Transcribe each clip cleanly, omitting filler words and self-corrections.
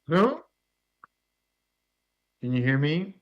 Hello? Can you hear me?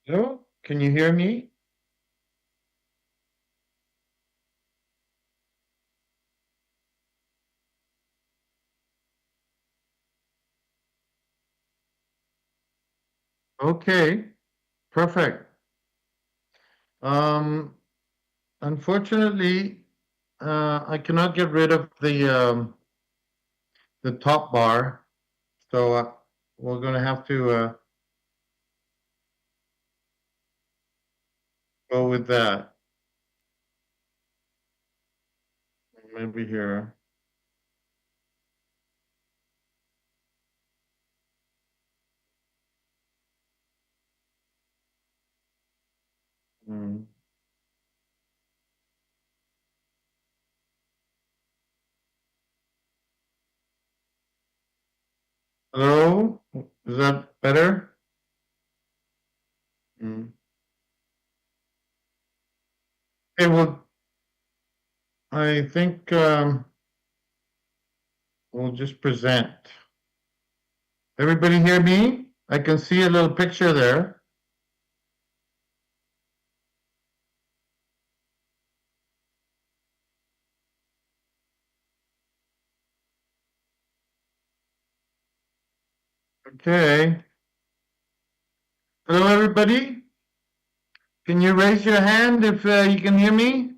Hello, can you hear me? Okay, perfect. Um, Unfortunately, I cannot get rid of the top bar, so we're going to have to go with that. Maybe here. Hmm. Hello, is that better? Hmm. Okay, well, I think we'll just present. Everybody hear me? I can see a little picture there. Okay. Hello, everybody. Can you raise your hand if you can hear me?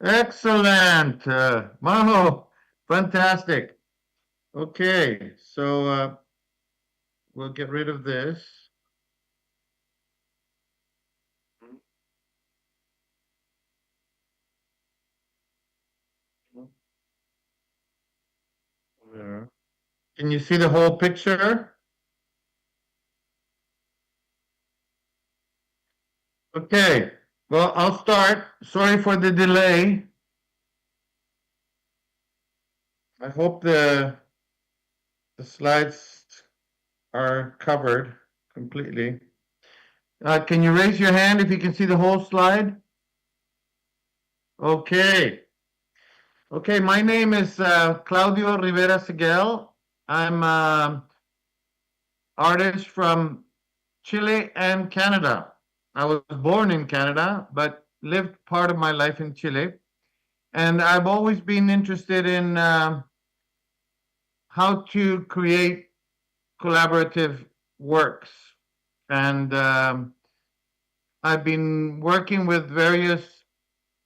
Excellent. Maho, fantastic. Okay, so we'll get rid of this. There. Can you see the whole picture? Okay, well, I'll start. Sorry for the delay. I hope the slides are covered completely. Can you raise your hand if you can see the whole slide? Okay. Okay, my name is Claudio Rivera Seguel. I'm an artist from Chile and Canada. I was born in Canada, but lived part of my life in Chile. And I've always been interested in how to create collaborative works. And I've been working with various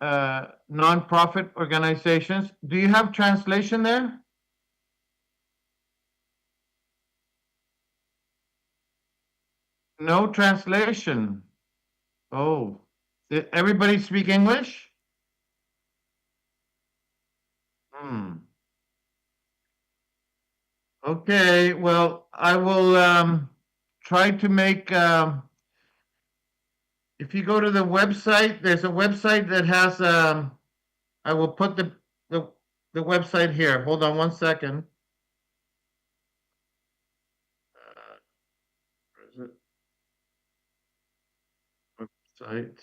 nonprofit organizations. Do you have translation there? No translation. Oh, did everybody speak English? Hmm. Okay, well, I will try to make. If you go to the website, there's a website that has. I will put the website here. Hold on one second. Where is it? Website.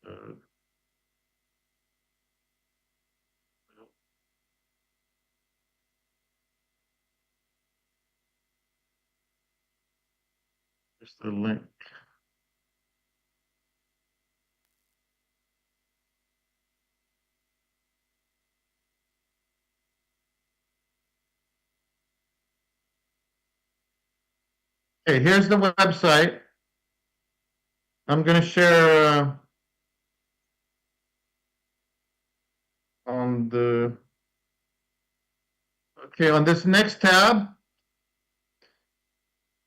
Uh, Here's the link. Okay, here's the website. I'm going to share on the. Okay, on this next tab,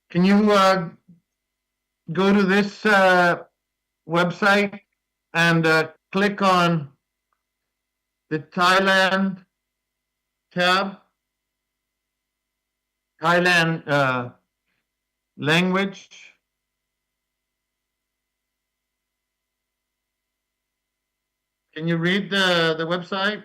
can you go to this website and click on the Thailand tab, Thailand language. Can you read the website?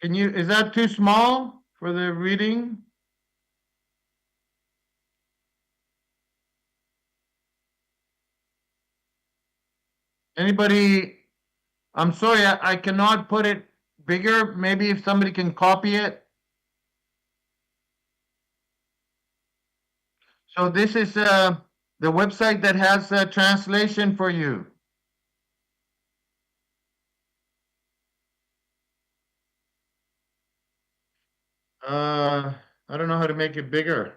Can you? Is that too small for the reading? Anybody? I'm sorry, I cannot put it bigger. Maybe if somebody can copy it. So this is the website that has a translation for you. I don't know how to make it bigger.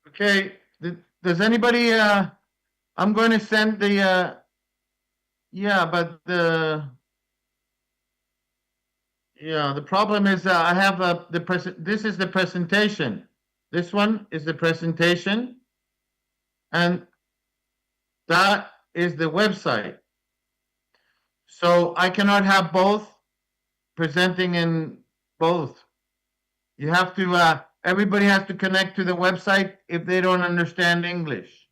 Okay, does anybody, I'm going to send the, yeah, but the problem is I have this is the presentation. This one is the presentation, and that is the website. So I cannot have both presenting in both. You have to, everybody has to connect to the website if they don't understand English.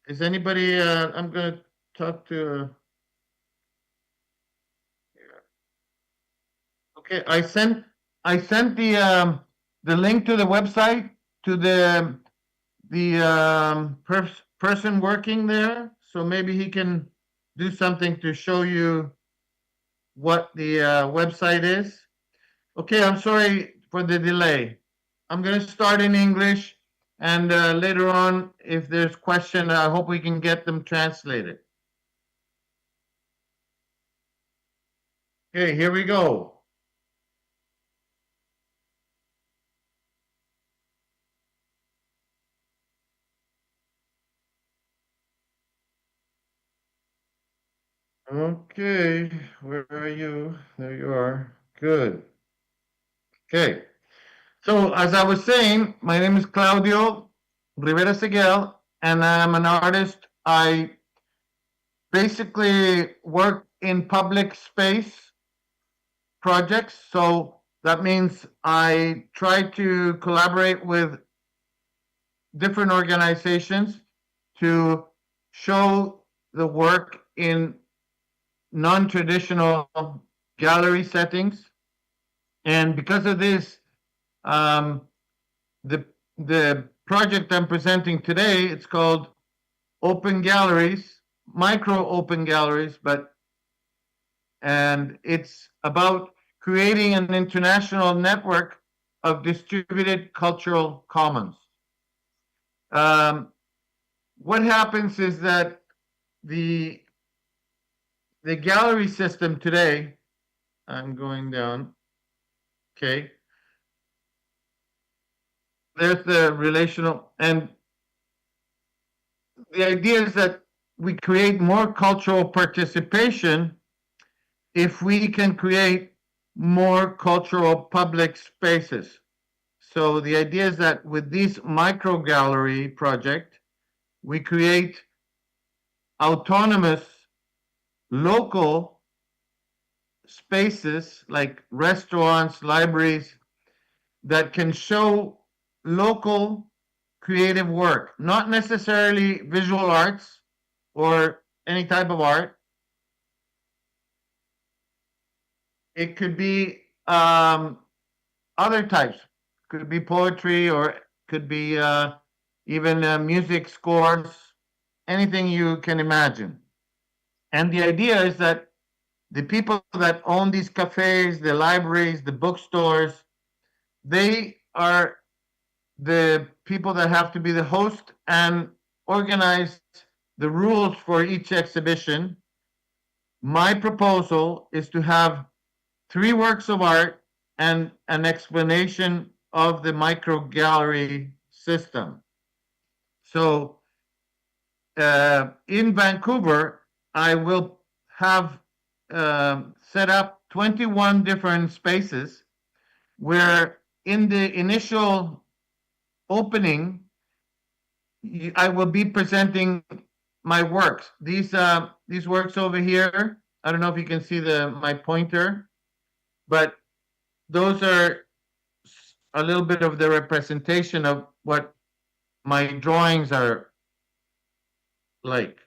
Is anybody, I'm going to talk to, okay, I sent the link to the website to the person working there, so maybe he can do something to show you what the website is. Okay, I'm sorry for the delay. I'm going to start in English, and later on, if there's question, I hope we can get them translated. Okay, here we go. Okay, where are you? There you are. Good. Okay. So, as I was saying, my name is Claudio Rivera Seguel, and I'm an artist. I basically work in public space projects. So, that means I try to collaborate with different organizations to show the work in non-traditional gallery settings. And because of this, the project I'm presenting today, it's called Open Galleries, Micro Open Galleries, and it's about creating an international network of distributed cultural commons. What happens is that the gallery system today, I'm going down, okay, there's the relational, and the idea is that we create more cultural participation if we can create more cultural public spaces. So the idea is that with this micro gallery project, we create autonomous local spaces like restaurants, libraries that can show local creative work, not necessarily visual arts or any type of art. It could be other types. Could be poetry, or could be even music scores, anything you can imagine. And the idea is that the people that own these cafes, the libraries, the bookstores, they are the people that have to be the host and organize the rules for each exhibition. My proposal is to have 3 works of art and an explanation of the micro gallery system. So in Vancouver, I will have set up 21 different spaces where in the initial opening, I will be presenting my works. These works over here, I don't know if you can see my pointer, but those are a little bit of the representation of what my drawings are like.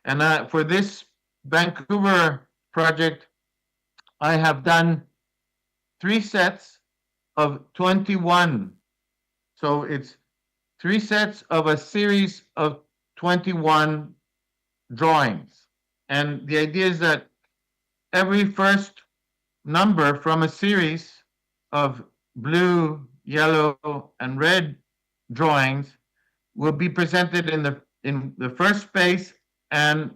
And for this Vancouver project, I have done 3 sets of 21. So it's 3 sets of a series of 21 drawings. And the idea is that every first number from a series of blue, yellow, and red drawings will be presented in the first space, and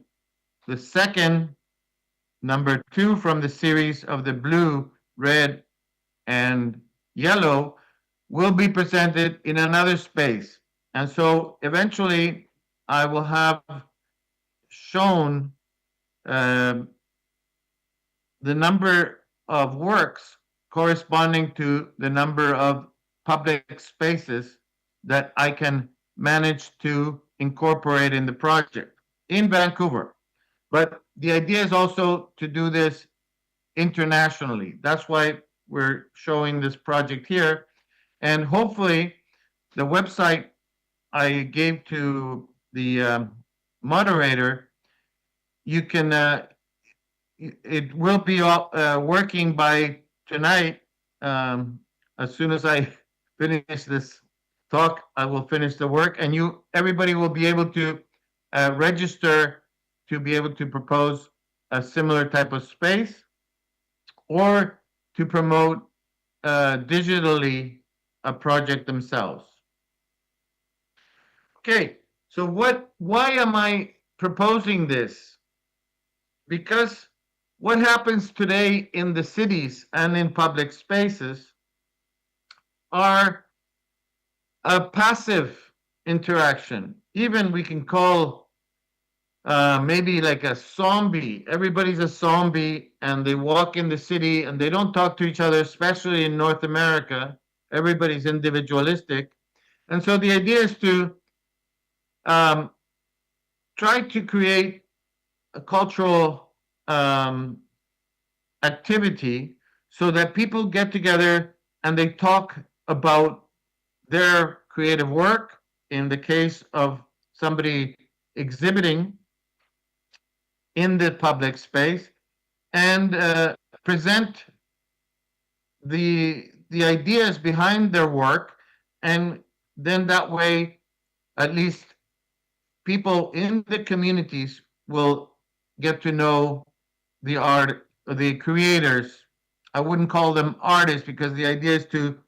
the second number 2 from the series of the blue, red, and yellow will be presented in another space. And so eventually I will have shown the number of works corresponding to the number of public spaces that I can manage to incorporate in the project in Vancouver. But the idea is also to do this internationally. That's why we're showing this project here. And hopefully the website I gave to the moderator, you can, it will be working by tonight. As soon as I finish this talk, I will finish the work, and everybody will be able to register to be able to propose a similar type of space or to promote digitally a project themselves. Okay, so why am I proposing this? Because what happens today in the cities and in public spaces are a passive interaction. Even we can call maybe like a zombie. Everybody's a zombie and they walk in the city and they don't talk to each other, especially in North America. Everybody's individualistic. And so the idea is to try to create a cultural activity so that people get together and they talk about their creative work. In the case of somebody exhibiting in the public space, and present the ideas behind their work, and then that way at least people in the communities will get to know the art, the creators. I wouldn't call them artists because the idea is to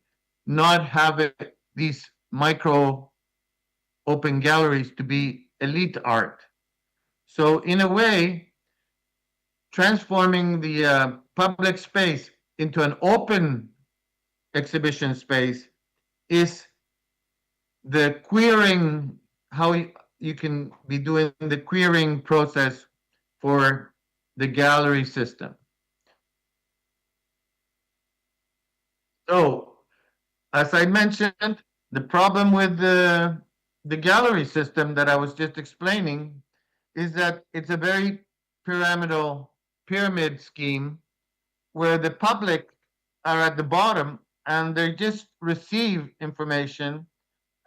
not have these micro open galleries to be elite art. So in a way, transforming the public space into an open exhibition space is the queering, how you can be doing the queering process for the gallery system. So, as I mentioned, the problem with the gallery system that I was just explaining is that it's a very pyramid scheme where the public are at the bottom and they just receive information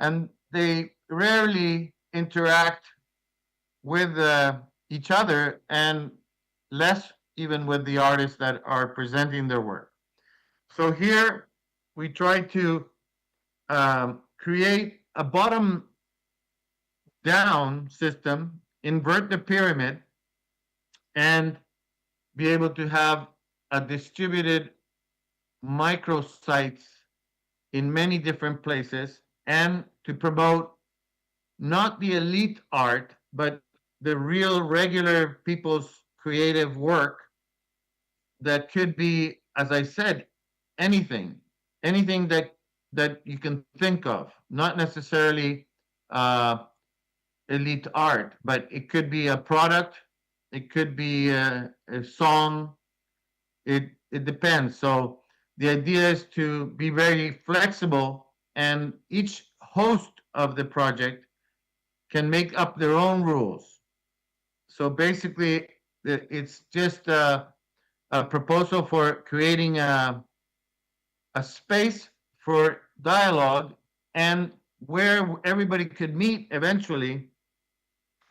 and they rarely interact with each other, and less even with the artists that are presenting their work. So here we try to create a bottom down system, invert the pyramid, and be able to have a distributed microsites in many different places, and to promote not the elite art, but the real regular people's creative work that could be, as I said, anything that you can think of, not necessarily elite art, but it could be a product, it could be a song, it depends. So the idea is to be very flexible, and each host of the project can make up their own rules. So basically, it's just a proposal for creating a space for dialogue, and where everybody could meet eventually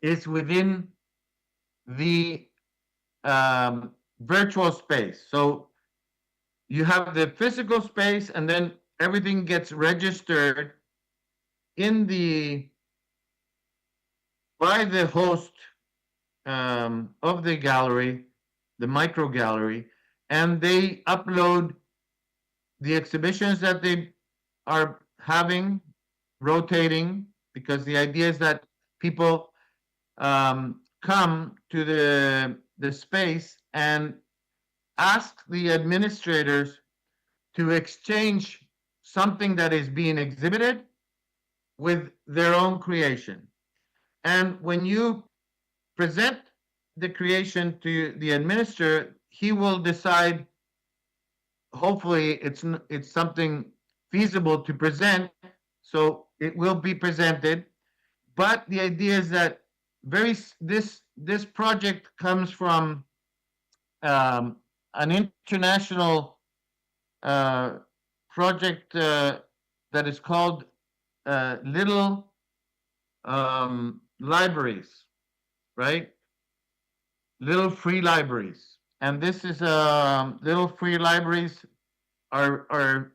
is within the virtual space. So you have the physical space, and then everything gets registered in by the host of the gallery, the micro gallery, and they upload the exhibitions that they are having, rotating, because the idea is that people come to the space and ask the administrators to exchange something that is being exhibited with their own creation. And when you present the creation to the administrator, he will decide, hopefully it's something feasible to present, so it will be presented. But the idea is that this project comes from an international project that is called Little Libraries, right? Little free libraries. And this is little free libraries are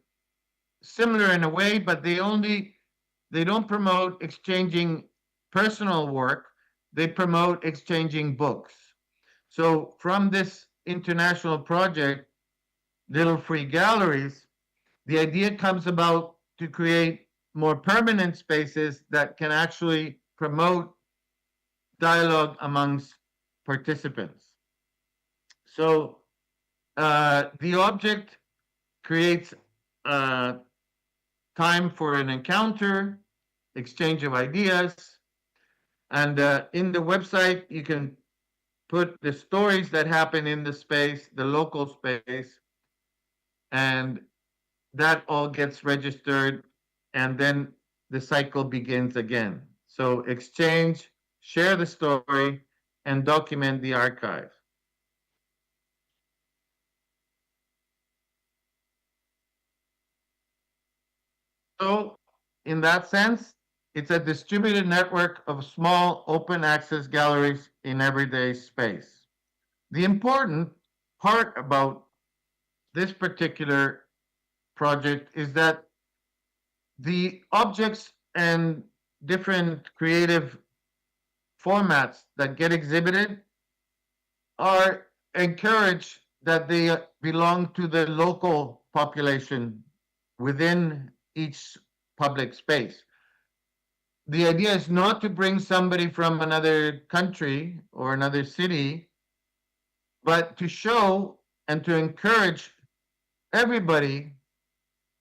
similar in a way, but they don't promote exchanging personal work. They promote exchanging books. So from this international project, Little Free Galleries, the idea comes about to create more permanent spaces that can actually promote dialogue amongst participants. So the object creates time for an encounter, exchange of ideas, and in the website you can put the stories that happen in the space, the local space, and that all gets registered, and then the cycle begins again. So exchange, share the story, and document the archive. So in that sense, it's a distributed network of small open access galleries in everyday space. The important part about this particular project is that the objects and different creative formats that get exhibited are encouraged that they belong to the local population within each public space. The idea is not to bring somebody from another country or another city, but to show and to encourage everybody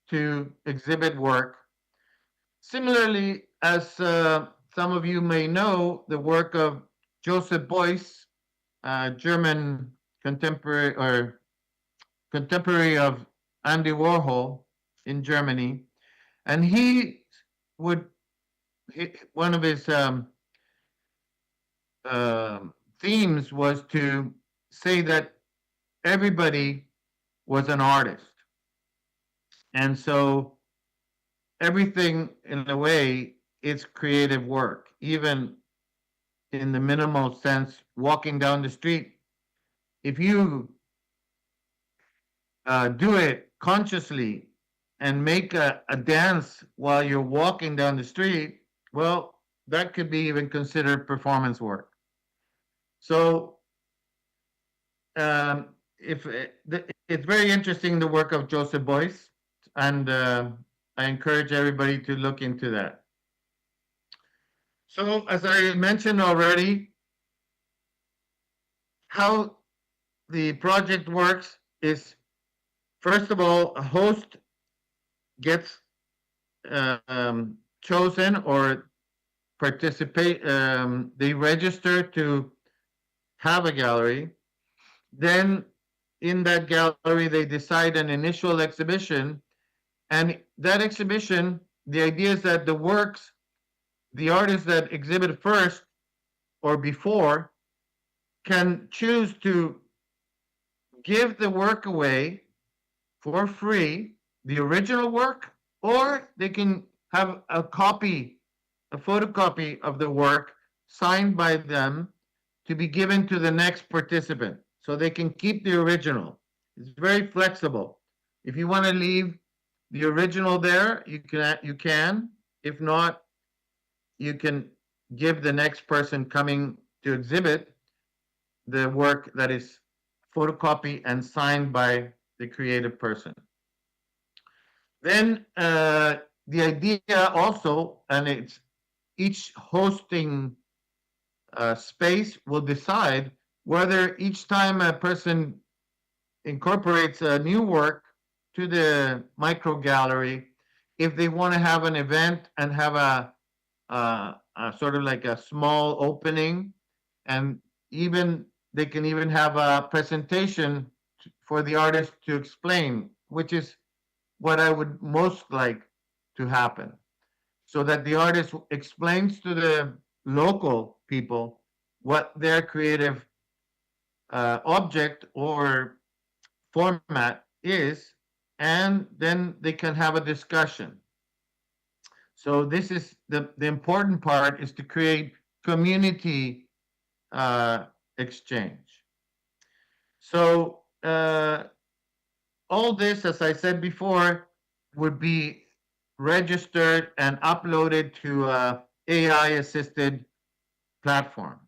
to exhibit work. Similarly, as some of you may know, the work of Joseph Beuys, German contemporary of Andy Warhol in Germany, and one of his themes was to say that everybody was an artist. And so everything, in a way, is creative work, even in the minimal sense, walking down the street. If you do it consciously and make a dance while you're walking down the street, well, that could be even considered performance work. So it's very interesting, the work of Joseph Beuys, and I encourage everybody to look into that. So as I mentioned already, how the project works is, first of all, a host gets chosen or participate, they register to have a gallery. Then in that gallery, they decide an initial exhibition. And that exhibition, the idea is that the works, the artists that exhibit first or before can choose to give the work away for free, the original work, or they can have a copy, a photocopy of the work signed by them to be given to the next participant. So they can keep the original. It's very flexible. If you want to leave the original there, you can. If not, you can give the next person coming to exhibit the work that is photocopied and signed by the creative person. Then the idea also, and it's each hosting space will decide whether each time a person incorporates a new work to the micro gallery, if they want to have an event and have a sort of like a small opening, and even they can even have a presentation for the artist to explain, which is what I would most like to happen, so that the artist explains to the local people what their creative object or format is, and then they can have a discussion. So this is the important part, is to create community exchange. So all this, as I said before, would be registered and uploaded to a AI-assisted platform.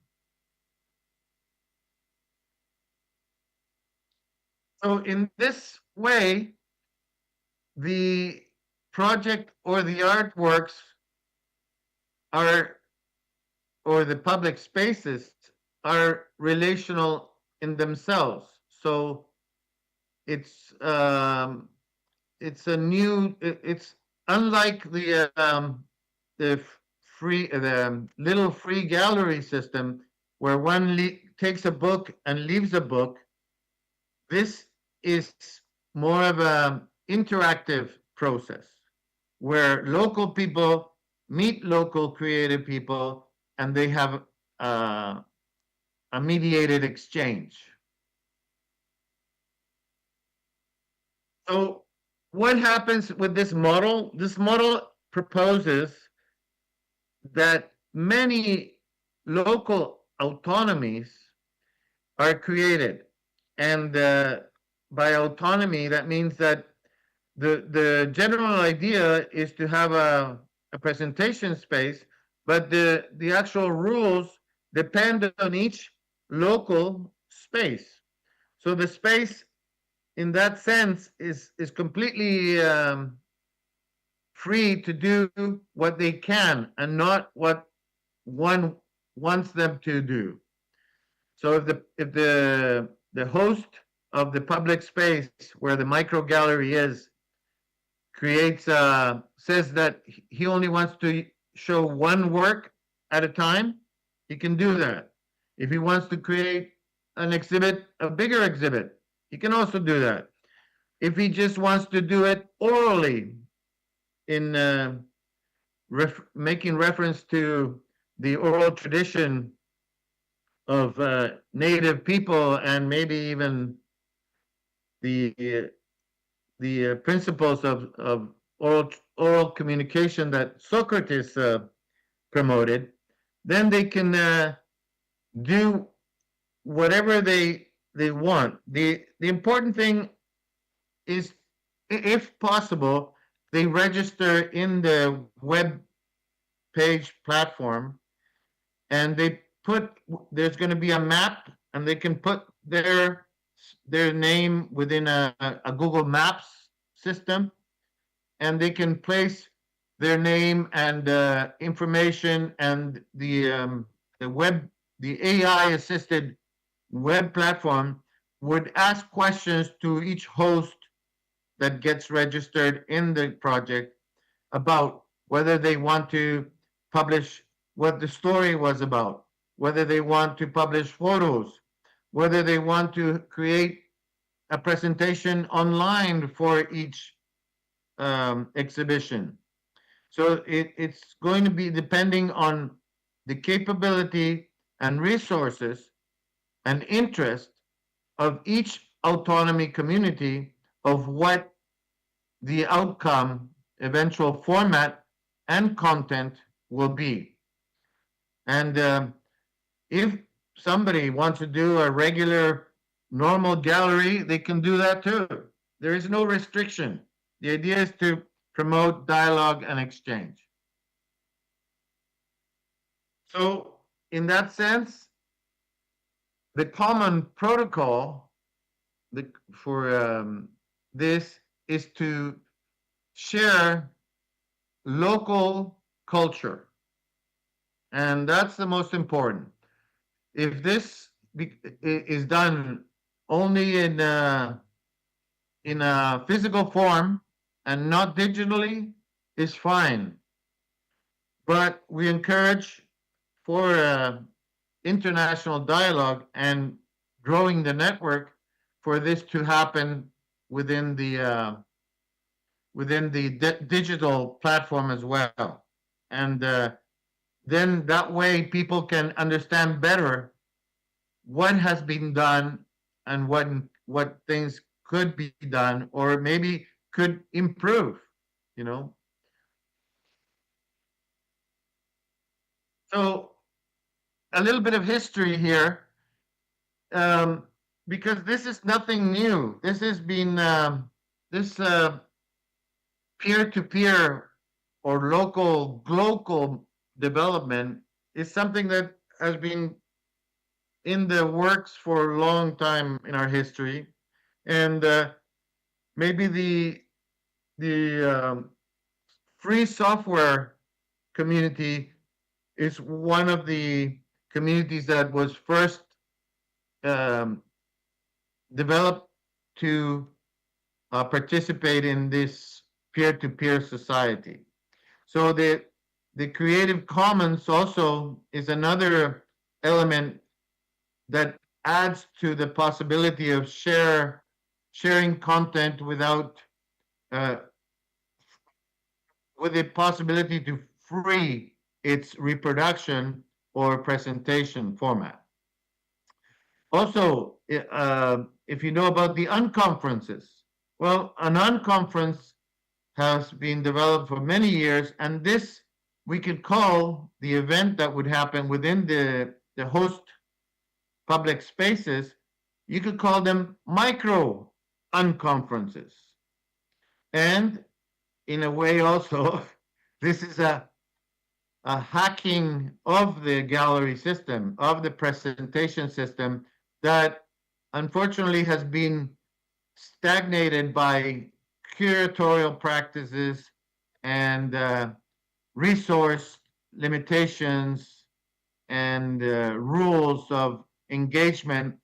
So in this way, the project or the artworks are, or the public spaces are relational in themselves. So it's it's unlike the little free gallery system where one takes a book and leaves a book. This is more of an interactive process where local people meet local creative people and they have a mediated exchange. So what happens with this model? This model proposes that many local autonomies are created. And by autonomy, that means that the general idea is to have a presentation space, but the actual rules depend on each local space. So the space, in that sense, is completely free to do what they can and not what one wants them to do. So if the host of the public space where the micro gallery is says that he only wants to show one work at a time, he can do that. If he wants to create an exhibit, a bigger exhibit, he can also do that. If he just wants to do it orally, in making reference to the oral tradition of native people, and maybe even the principles of oral communication that Socrates promoted, then they can do whatever they want. The important thing is, if possible, they register in the web page platform, and there's going to be a map, and they can put their name within a Google Maps system, and they can place their name and information, and the AI assisted web platform would ask questions to each host that gets registered in the project about whether they want to publish what the story was about, whether they want to publish photos, whether they want to create a presentation online for each exhibition. So it's going to be depending on the capability and resources and interest of each autonomy community of what the outcome, eventual format, and content will be. And if somebody wants to do a regular, normal gallery, they can do that too. there is no restriction. The idea is to promote dialogue and exchange. So in that sense, the common protocol for this is to share local culture. And that's the most important. If this is done only in a physical form and not digitally, is fine. But we encourage for international dialogue and growing the network for this to happen within the digital platform as well. And then that way people can understand better what has been done and what things could be done or maybe could improve, you know. So a little bit of history here, because this is nothing new. This has been this peer-to-peer or global development is something that has been in the works for a long time in our history, and maybe the free software community is one of the communities that was first developed to participate in this peer-to-peer society. So the Creative Commons also is another element that adds to the possibility of sharing content without with the possibility to free its reproduction or presentation format. Also, if you know about the unconferences, well, an unconference has been developed for many years, and this we could call the event that would happen within the host public spaces. You could call them micro unconferences. And in a way also, this is a hacking of the gallery system, of the presentation system that unfortunately has been stagnated by curatorial practices and resource limitations and rules of engagement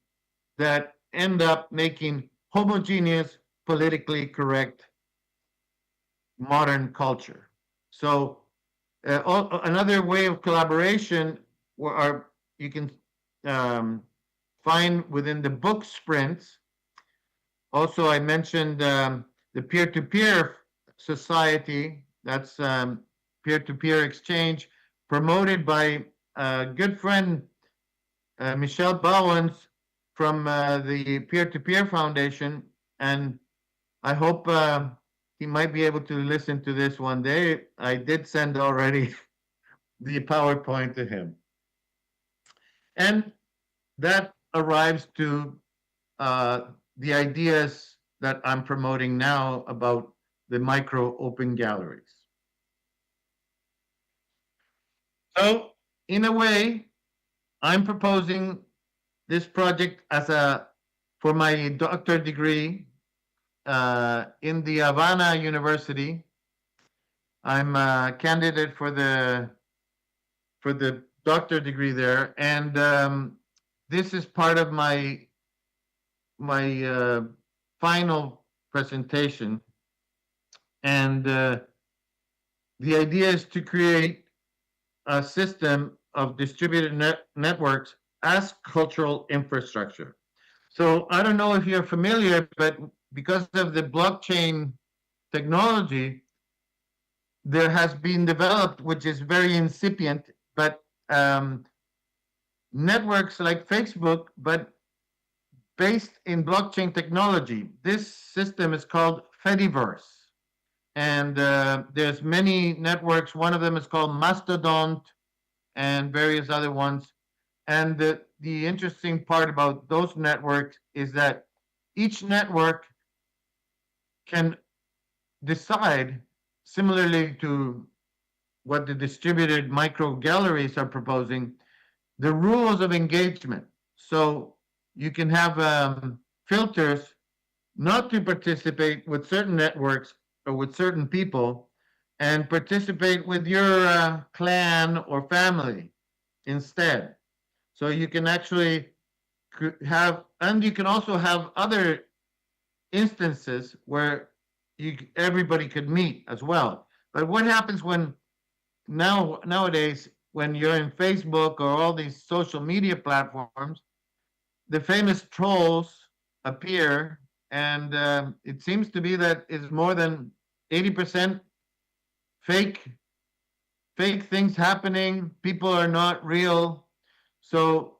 that end up making homogeneous, politically correct modern culture. So another way of collaboration you can find within the book sprints. Also, I mentioned the peer-to-peer society, that's peer-to-peer exchange, promoted by a good friend, Michelle Bowens from the Peer-to-Peer Foundation, and I hope he might be able to listen to this one day. I did send already the PowerPoint to him. And that arrives to the ideas that I'm promoting now about the micro open galleries. So in a way, I'm proposing this project for my doctorate degree in the Havana University. I'm a candidate for the doctorate degree there, and this is part of my final presentation. And the idea is to create a system of distributed networks as cultural infrastructure. So I don't know if you're familiar, but because of the blockchain technology, there has been developed, which is very incipient, but networks like Facebook, but based in blockchain technology. This system is called Fediverse. And there's many networks. One of them is called Mastodon and various other ones. And the interesting part about those networks is that each network can decide, similarly to what the distributed micro galleries are proposing, the rules of engagement. So you can have filters not to participate with certain networks or with certain people and participate with your clan or family instead. So you can actually have, and you can also have other instances where everybody could meet as well. But what happens when nowadays when you're in Facebook or all these social media platforms, the famous trolls appear, and it seems to be that is more than 80% fake fake things happening. People are not real. So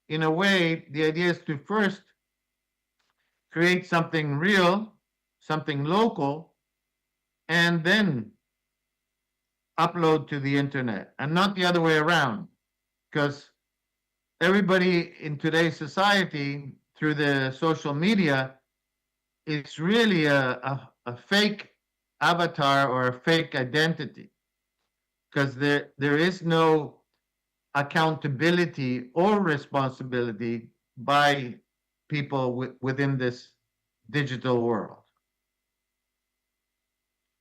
in a way, the idea is to first create something real, something local, and then upload to the internet, and not the other way around. Because everybody in today's society, through the social media, it's really a fake avatar or a fake identity, because there is no accountability or responsibility by people within this digital world.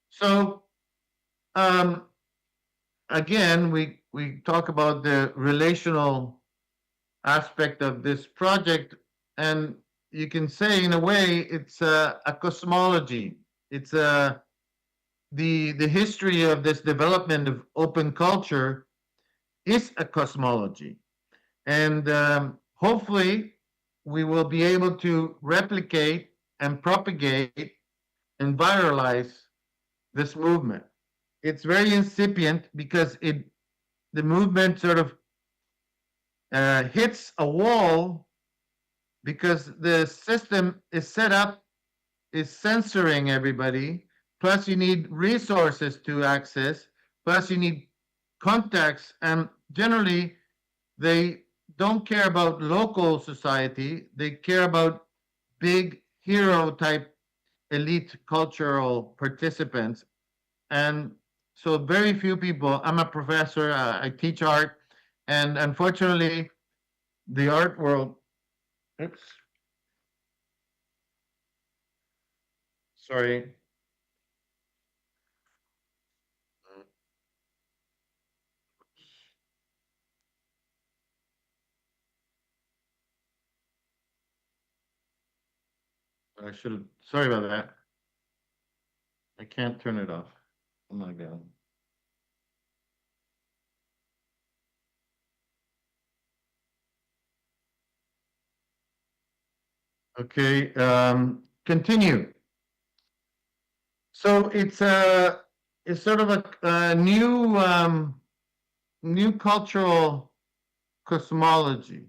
So again, we talk about the relational aspect of this project, and you can say in a way it's a cosmology. It's the history of this development of open culture is a cosmology, and hopefully we will be able to replicate and propagate and viralize this movement. It's very incipient because the movement sort of hits a wall because the system is set up, is censoring everybody. Plus, you need resources to access. Plus, you need contacts, and generally, they don't care about local society. They care about big hero type elite cultural participants. And so very few people, I'm a professor, I teach art, and unfortunately, the art world, oops, sorry. I should, sorry about that. I can't turn it off. Oh my God. Okay, continue. So it's sort of a new cultural cosmology,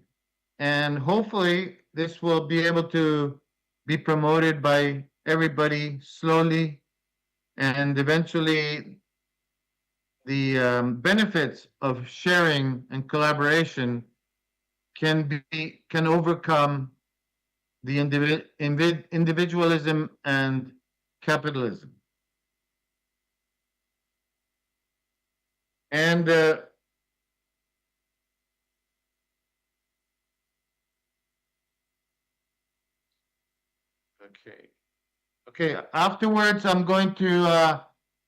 and hopefully this will be able to be promoted by everybody slowly, and eventually the benefits of sharing and collaboration can overcome the individualism and capitalism. And okay. Afterwards, I'm going to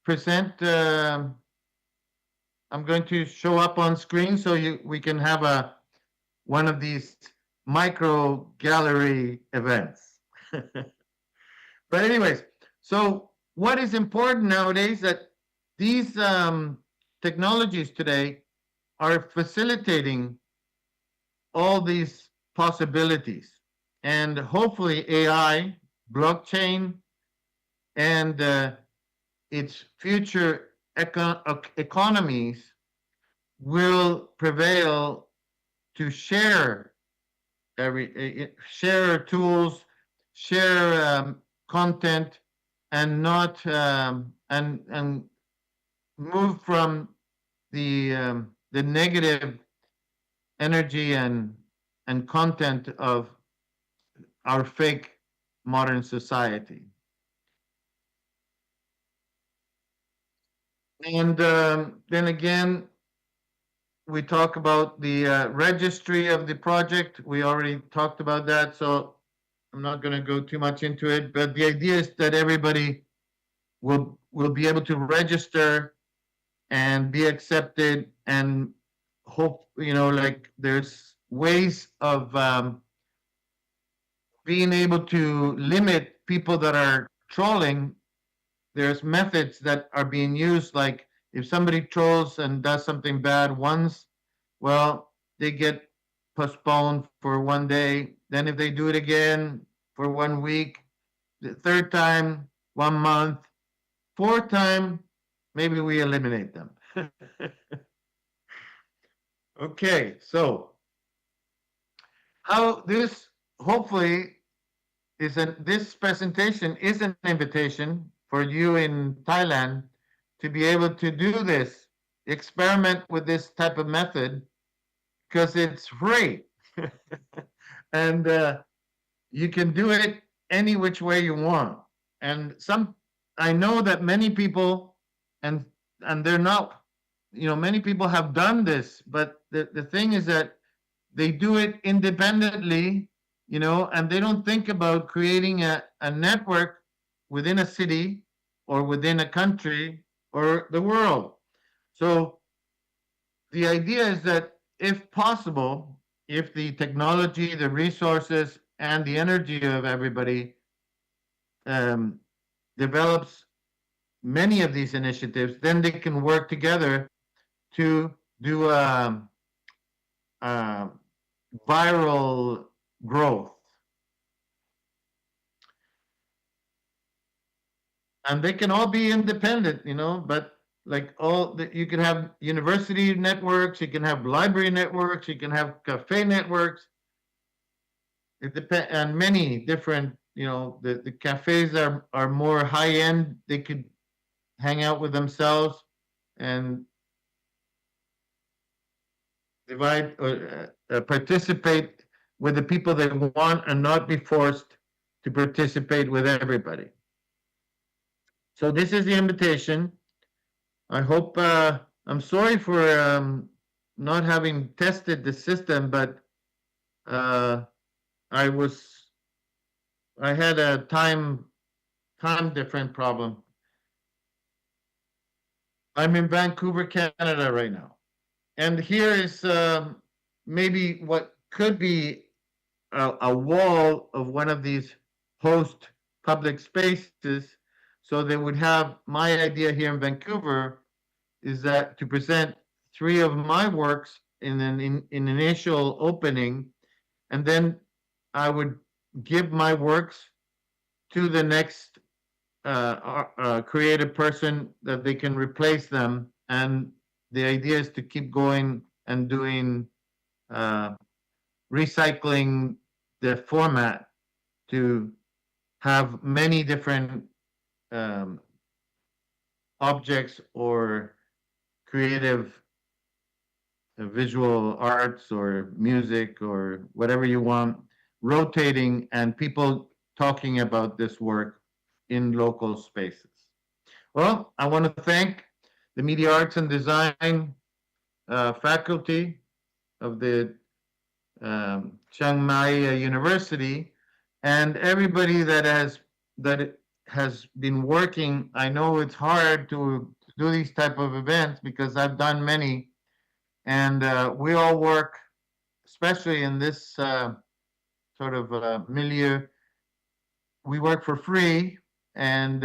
present. I'm going to show up on screen so we can have one of these micro gallery events. But anyways, so what is important nowadays that these technologies today are facilitating all these possibilities, and hopefully AI, blockchain, and its future economies will prevail to share share tools, share content, and not and move from the negative energy and content of our fake modern society. And then again, we talk about the registry of the project. We already talked about that, so I'm not going to go too much into it. But the idea is that everybody will be able to register and be accepted, and hope, like there's ways of being able to limit people that are trolling. There's methods that are being used, like if somebody trolls and does something bad once, well, they get postponed for one day. Then if they do it again for 1 week, the third time 1 month, fourth time, maybe we eliminate them. Okay, so how this hopefully this presentation is an invitation for you in Thailand to be able to do this, experiment with this type of method, because it's free. And you can do it any which way you want. And I know that many people, and they're not, many people have done this, but the thing is that they do it independently, and they don't think about creating a network within a city or within a country or the world. So the idea is that if possible, if the technology, the resources, and the energy of everybody um, develops many of these initiatives, then they can work together to do a viral growth. And they can all be independent, but like you can have university networks, you can have library networks, you can have cafe networks. It depends, and many different, the cafes are more high end. They could hang out with themselves and divide or participate with the people they want and not be forced to participate with everybody. So this is the invitation. I hope, I'm sorry for not having tested the system, but uh, I had a time different problem. I'm in Vancouver, Canada right now. And here is maybe what could be a wall of one of these host public spaces. So they would have my idea here in Vancouver is that to present 3 of my works in an initial opening, and then I would give my works to the next creative person that they can replace them. And the idea is to keep going and doing recycling the format to have many different um, objects or creative visual arts or music or whatever you want rotating and people talking about this work in local spaces. Well, I want to thank the Media Arts and Design faculty of the Chiang Mai University and everybody that has been working. I know it's hard to do these type of events because I've done many, and we all work, especially in this sort of milieu. We work for free, and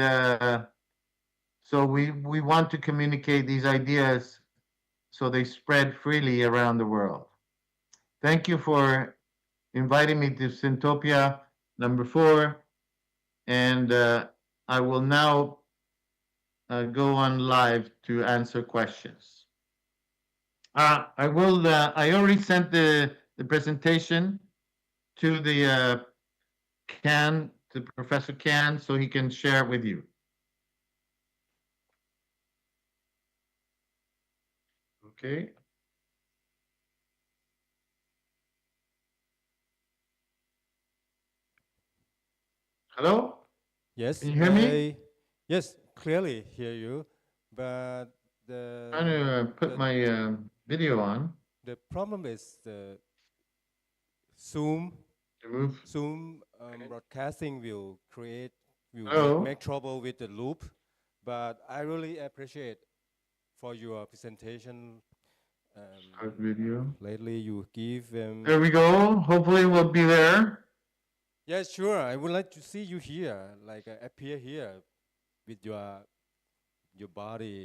so we want to communicate these ideas so they spread freely around the world. Thank you for inviting me to Syntopia number 4, and I will now go on live to answer questions. I will. I already sent the presentation to the to Professor Can, so he can share it with you. Okay. Hello? Yes, Can you hear me? yes, clearly hear you, but trying to put my video on. The problem is the Zoom To move. broadcasting will Hello? make trouble with the loop, but I really appreciate for your presentation. Start video. Lately, you give There we go. Hopefully, we'll be there. Yes, sure. I would like to see you here, like appear here with your body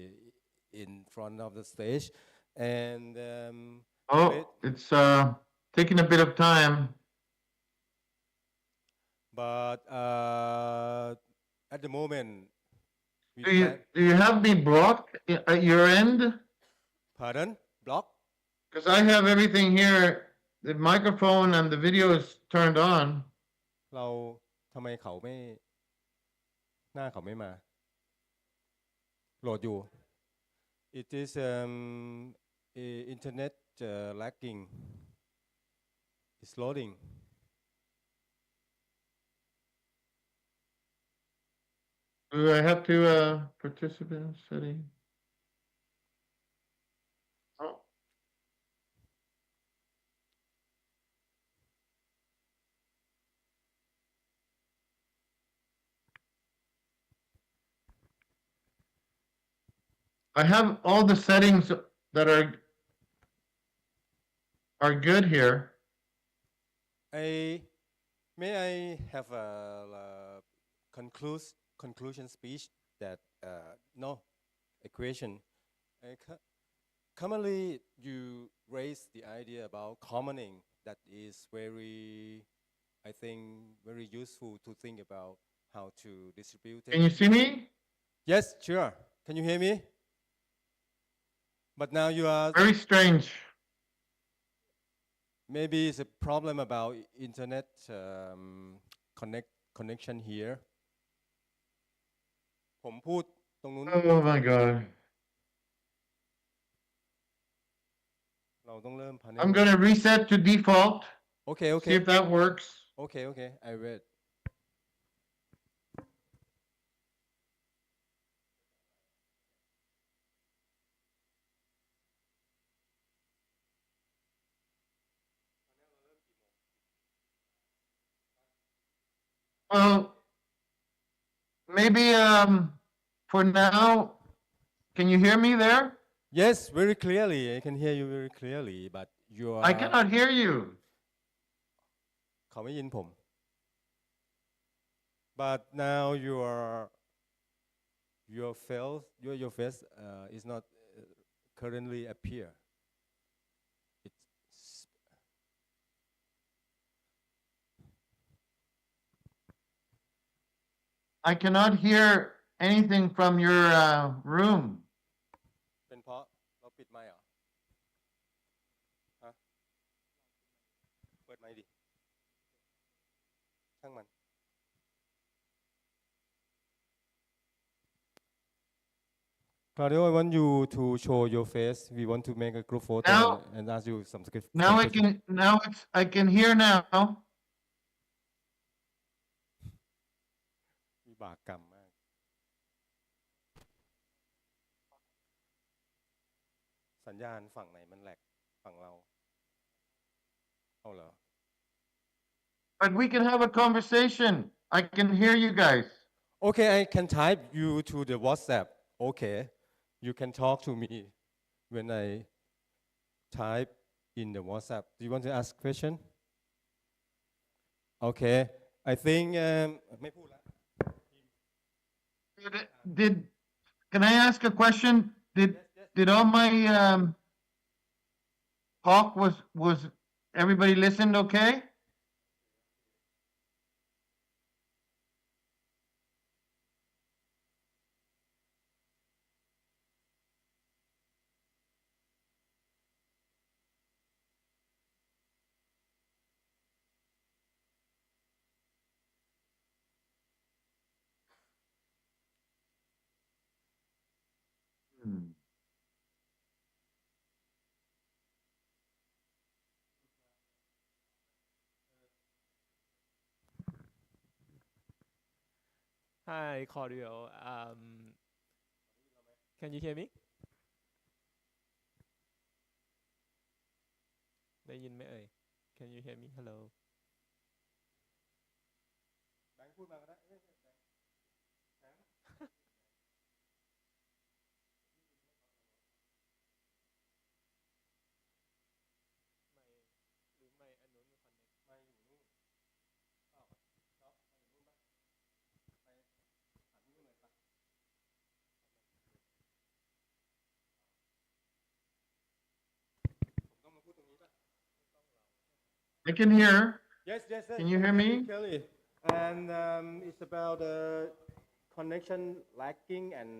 in front of the stage, and It's taking a bit of time. but at the moment, Do you have me blocked at your end? Pardon? Block? Because I have everything here. The microphone and the video is turned on. เราทำไมเขาไม่หน้าเขาไม่มาโหลดอยู่ It is internet lagging. It's loading. Do I have to participant setting? Oh. I have all the settings that are good here. May I have a conclusion speech that no equation. Commonly, you raise the idea about commoning that is very, I think, very useful to think about how to distribute it. Can you see me? Yes, sure. Can you hear me? But now you are... Very strange. Maybe it's a problem about internet connection here. ผมพูดตรงนู้น Oh my god. เราต้องเริ่ม panel I'm gonna reset to default. Okay, See if that works. Okay, I read. Well, maybe for now, can you hear me there? Yes, very clearly. I can hear you very clearly, but you are... I cannot hear you. เขาไม่ยินผม But now your face is not currently appear. I cannot hear anything from your room. เป็นเพราะเราปิดไมค์เหรอฮะเปิดไมค์ดิช่างมัน Claudio, I want you to show your face. We want to make a group photo and ask you some questions. I can hear now. วิบากกรรมมากสัญญาณฝั่งไหนมันแหลกฝั่งเราเอาเหรอ But we can have a conversation. I can hear you guys. Okay, I can type you to the WhatsApp. Okay, you can talk to me when I type in the WhatsApp. Do you want to ask a question? Okay, I think ไม่พูดแล้ว Can I ask a question? Did all my talk was everybody listened okay? Hi, Claudio. Can you hear me? ได้ยินไหมเอ่ย Can you hear me Hello แบงค์พูดมาก็ได้หรือไม่อันนู้นมัน connect ไม่อยู่นู่นอ้าวจ๊อบมาอยู่นู่นปะไปหันนู่นเลยปะผมต้องมาพูดตรงนี้ปะ I can hear. Yes, yes, yes. Can you hear me? Clearly. And it's about the connection lagging, and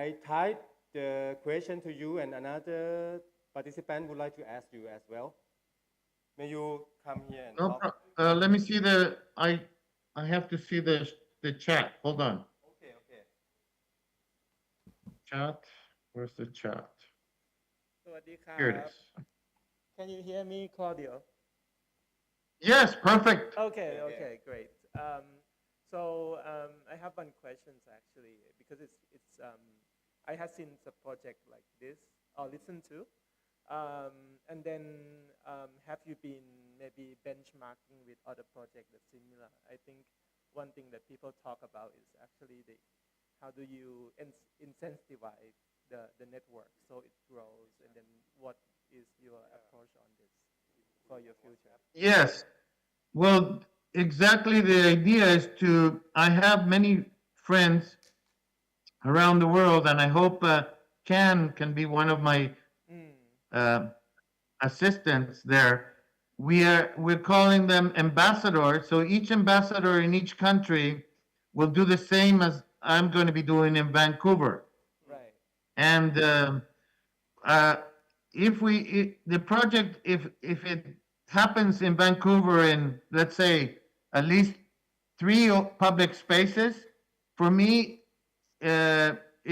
I typed the question to you, and another participant would like to ask you as well. May you come here and No, talk? let me see I have to see the chat. Hold on. Okay, okay. Chat. Where's the chat? สวัสดีครับ Here it is. Can you hear me Claudio Yes, perfect. Okay, okay, great. I have one question actually because it's I have seen a project like this or listened to, and then have you been maybe benchmarking with other projects that's similar? I think one thing that people talk about is actually how do you incentivize the network so it grows, and then what is your approach on this for your future? Yes. Well, exactly the idea is I have many friends around the world, and I hope can be one of my assistants there. We're calling them ambassadors. So each ambassador in each country will do the same as I'm going to be doing in Vancouver. Right. And the project, if it happens in Vancouver in, let's say, at least 3 public spaces, for me,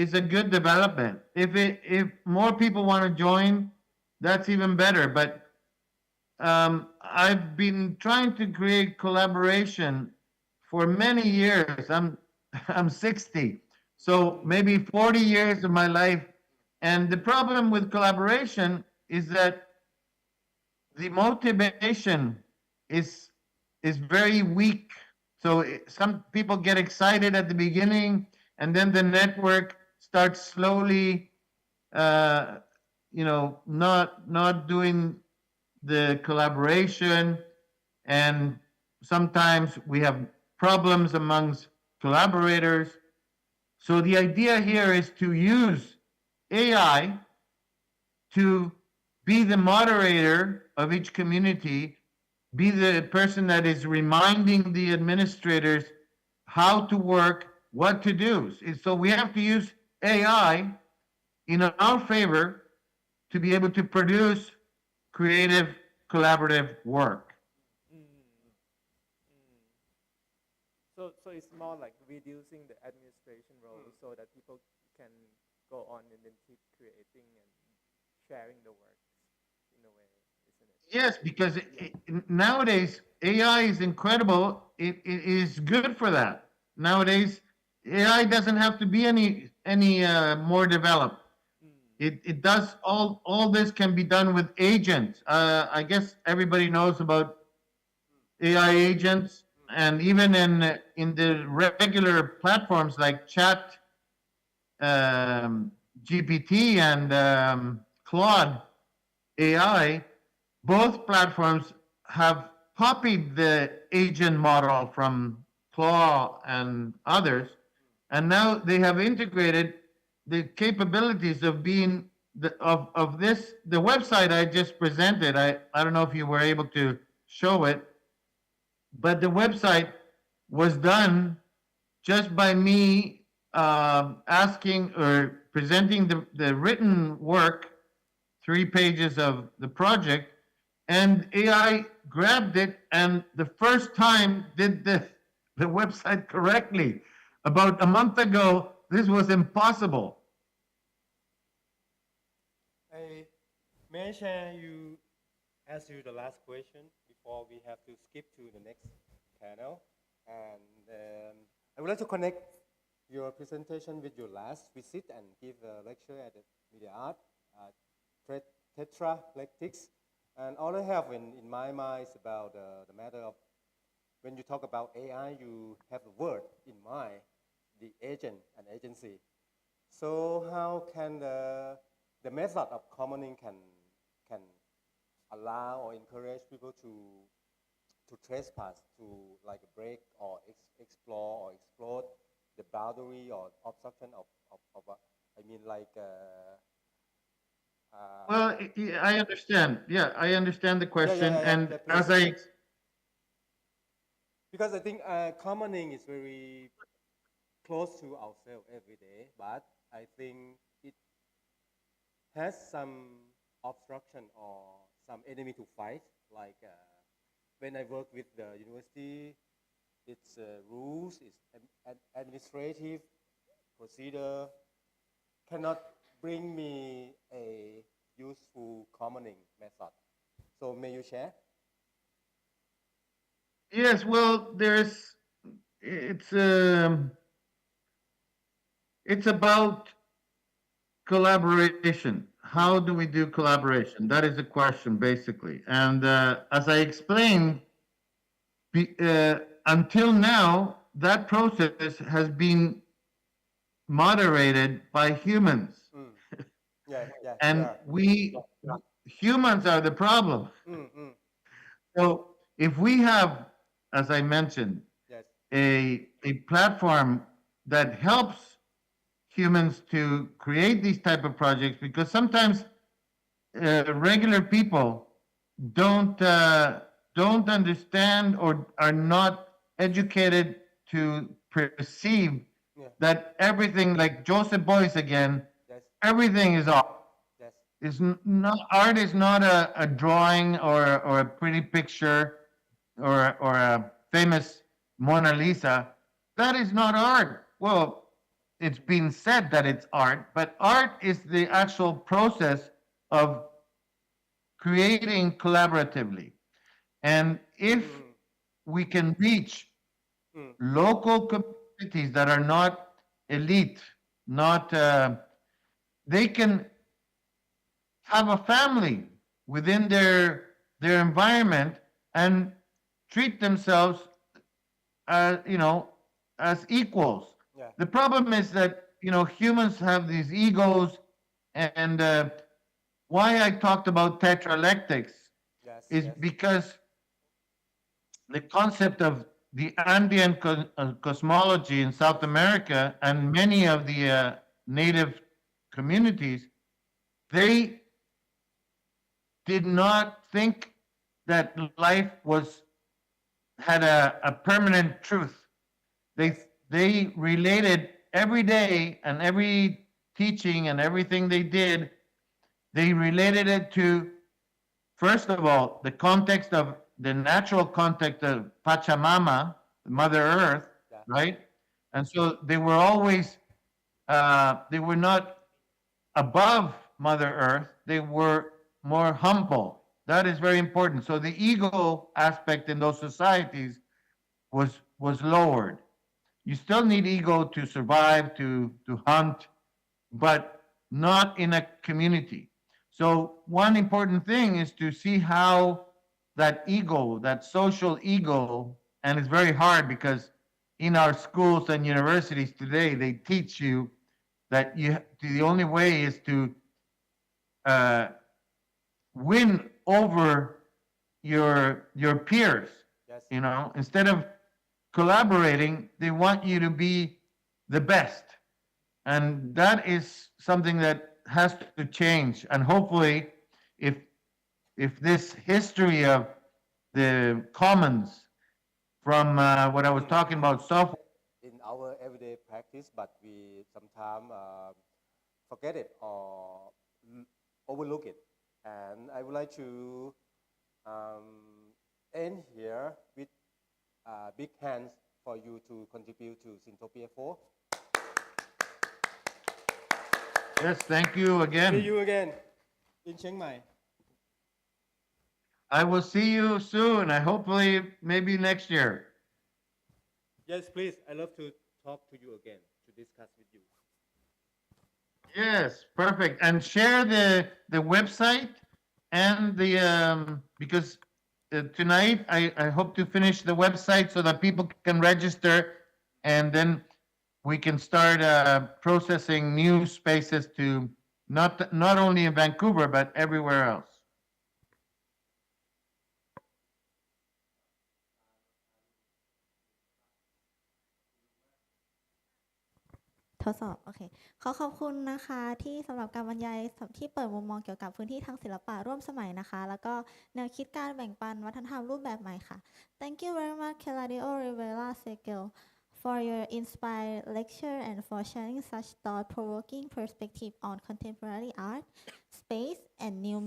is a good development. If more people want to join, that's even better. But I've been trying to create collaboration for many years. I'm 60, so maybe 40 years of my life. And the problem with collaboration is that the motivation is very weak. So some people get excited at the beginning, and then the network starts slowly, not doing the collaboration, and sometimes we have problems amongst collaborators. So the idea here is to use AI to be the moderator of each community, be the person that is reminding the administrators how to work, what to do. So we have to use AI in our favor to be able to produce creative, collaborative work. So it's more like reducing the administration role so that people can go on and then keep creating and sharing the work in a way, isn't it? Yes, because nowadays AI is incredible. It is good for that. Nowadays, AI doesn't have to be any more developed. It does all this can be done with agents. I guess everybody knows about AI agents, and even in the regular platforms like Chat, GPT, and Claude AI, both platforms have copied the agent model from Claude and others, and now they have integrated the capabilities of being of this. The website I just presented, I don't know if you were able to show it, but the website was done just by me asking or presenting the written work, 3 pages of the project, and AI grabbed it and the first time did the website correctly. About a month ago, this was impossible. May I ask you the last question before we have to skip to the next panel? And I would like to connect your presentation with your last visit and give a lecture at the Media Art tetralectives. And all I have in my mind is about the matter of when you talk about AI, you have a word in mind, the agent and agency. So how can the method of commoning can allow or encourage people to trespass, to like break or explore or explode the boundary or obstruction of I mean like Well, I understand. Yeah, I understand the question. And please, as I, please. Because I think commoning is very close to ourselves every day, but I think it has some obstruction or some enemy to fight. Like when I work with the university, its rules, its administrative procedure cannot bring me a useful commoning method. So may you share? yes, well, it's about collaboration. How do we do collaboration? That is the question, basically. And as I explained, until now, that process has been moderated by humans. And humans are the problem. So if we have, as I mentioned, a platform that helps humans to create these type of projects, because sometimes regular people don't understand or are not educated to perceive that everything, like Joseph Beuys again, everything is art. It's not, art is not a drawing or a pretty picture or a famous Mona Lisa. That is not art. Well, it's been said that it's art, but art is the actual process of creating collaboratively. And if we can reach local communities that are not elite, not they can have a family within their environment and treat themselves as as equals. The problem is that humans have these egos, and why I talked about tetralectives is because the concept of the Andean cosmology in South America and many of the native communities, they did not think that life had a permanent truth. They related every day and every teaching and everything they did, they related it to, first of all, the context of the natural context of Pachamama, Mother Earth, right? And so they were always, they were not above Mother Earth, they were more humble. That is very important. So the ego aspect in those societies was lowered. You still need ego to survive, to hunt, but not in a community. So one important thing is to see how that ego, that social ego, and it's very hard because in our schools and universities today, they teach you that the only way is to win over your peers. Instead of collaborating, they want you to be the best. And that is something that has to change. And hopefully, if this history of the commons from what I was talking about software in our everyday practice, but we sometimes forget it or overlook it. And I would like to end here with big hands for you to contribute to Syntopia 4. Yes, thank you again. See you again in Chiang Mai. I will see you soon. Hopefully, maybe next year. Yes, please. I love to talk to you again, to discuss with you. Yes, perfect. And share the website and the because tonight I hope to finish the website so that people can register, and then we can start processing new spaces to not only in Vancouver but everywhere else. ทดสอบโอเคขอบคุณนะคะที่สำหรับการบรรยายที่เปิดมุมมองเกี่ยวกับพื้นที่ทางศิลปะร่วมสมัยนะคะแล้วก็แนวคิดการแบ่งปันวัฒนธรรมรูปแบบใหม่ค่ะ Thank you very much Claudio Rivera Segel for your inspired lecture and for sharing such thought-provoking perspective on contemporary art, space, and new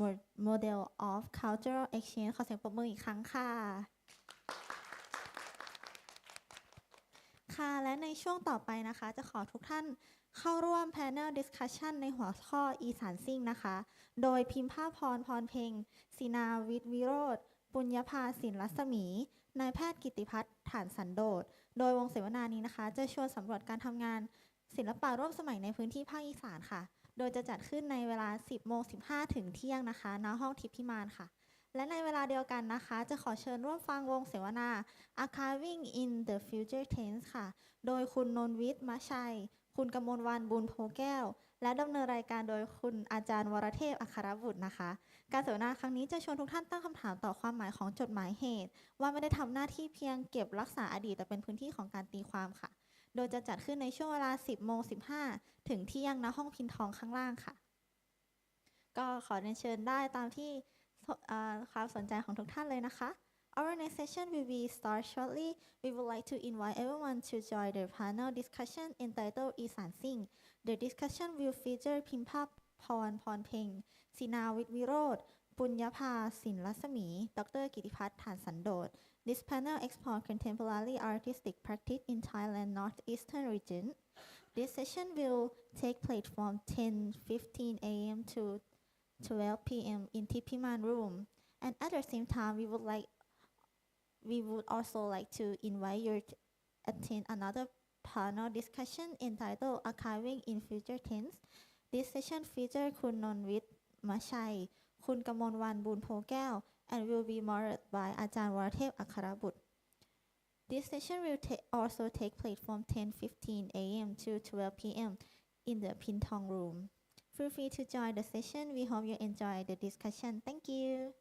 model of cultural exchange ขอเสียงปรบมืออีกครั้งค่ะค่ะและในช่วงต่อไปนะคะจะขอทุกท่านเข้าร่วม panel discussion ในหัวข้ออีสานซิ่งนะคะโดยพิมพ์ภาพพรเพ็งศินาวิทย์วิโรจน์ปุญญภาสินรัศมีนายแพทย์กิติพัฒน์ฐานสันโดษโดยวงเสวนานี้นะคะจะชวนสำรวจการทำงานศิลปะร่วมสมัยในพื้นที่ภาคอีสานค่ะโดยจะจัดขึ้นในเวลา 10:15 ถึงเที่ยงนะคะณห้องทิพย์พิมานค่ะและในเวลาเดียวกันนะคะจะขอเชิญร่วมฟังวงเสวนา Archiving in the Future Tense ค่ะโดยคุณนนท์วิทย์มะชัยคุณกมลวรรณบุญโพแก้วและดำเนินรายการโดยคุณอาจารย์วรเทพอัครบุตรนะคะการเสวนาครั้งนี้จะชวนทุกท่านตั้งคำถามต่อความหมายของจดหมายเหตุว่าไม่ได้ทำหน้าที่เพียงเก็บรักษาอดีตแต่เป็นพื้นที่ของการตีความค่ะโดยจะจัดขึ้นในช่วงเวลา 10:15 ถึงเที่ยงณห้องพินทองข้างล่างค่ะก็ขอเรียนเชิญได้ตามที่ความสนใจของทุกท่านเลยนะคะ Our next session will be start shortly. We would like to invite everyone to join the panel discussion entitled Isan Sing. The discussion will feature Pimpa Pornpeng, Sina Vitrod, Punyapa Sin Lasami, Dr. Kitipat Than Sandot. This panel explores contemporary artistic practice in Thailand northeastern region. This session will take place from 10:15 a.m. to 12 p.m. in Tipiman room. And at the same time, we would also like to invite you to attend another panel discussion entitled Archiving in Future Tense. This session features Kun Nonvit Machai, Kun Kamonwan Bun Pogel, and will be moderate by Ajahn Warathep Akharabut. This session will also take place from 10:15 a.m. to 12 p.m. in the Pintong room. Feel free to join the session. We hope you enjoy the discussion. Thank you.